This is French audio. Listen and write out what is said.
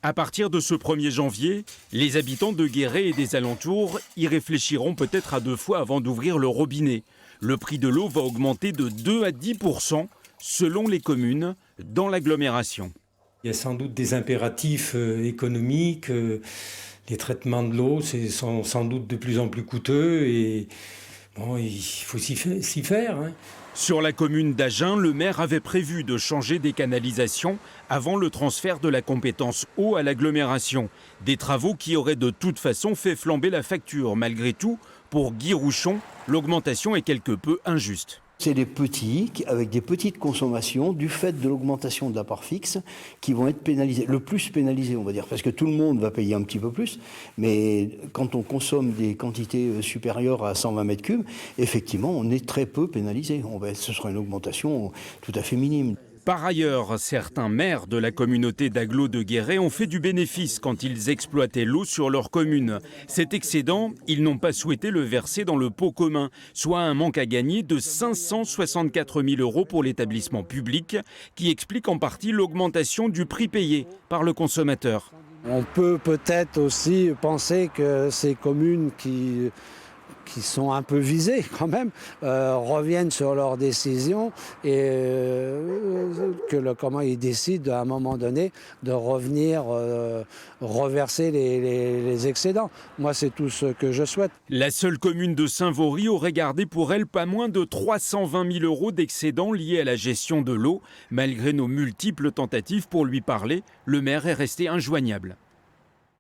À partir de ce 1er janvier, les habitants de Guéret et des alentours y réfléchiront peut-être à 2 fois avant d'ouvrir le robinet. Le prix de l'eau va augmenter de 2 à 10% selon les communes dans l'agglomération. Il y a sans doute des impératifs économiques. Les traitements de l'eau sont sans doute de plus en plus coûteux et bon, il faut s'y faire. Sur la commune d'Agen, le maire avait prévu de changer des canalisations avant le transfert de la compétence eau à l'agglomération. Des travaux qui auraient de toute façon fait flamber la facture. Malgré tout, pour Guy Rouchon, l'augmentation est quelque peu injuste. C'est les petits, avec des petites consommations, du fait de l'augmentation de la part fixe, qui vont être pénalisés, le plus pénalisés, on va dire, parce que tout le monde va payer un petit peu plus, mais quand on consomme des quantités supérieures à 120 mètres cubes, effectivement, on est très peu pénalisé. Ce sera une augmentation tout à fait minime. Par ailleurs, certains maires de la communauté d'agglo de Guéret ont fait du bénéfice quand ils exploitaient l'eau sur leur commune. Cet excédent, ils n'ont pas souhaité le verser dans le pot commun, soit un manque à gagner de 564 000 € pour l'établissement public, qui explique en partie l'augmentation du prix payé par le consommateur. On peut peut-être aussi penser que ces communes qui sont un peu visées quand même, reviennent sur leurs décisions et comment ils décident à un moment donné de revenir reverser les excédents. Moi, c'est tout ce que je souhaite. La seule commune de Saint-Vaury aurait gardé pour elle pas moins de 320 000 € d'excédents liés à la gestion de l'eau. Malgré nos multiples tentatives pour lui parler, le maire est resté injoignable.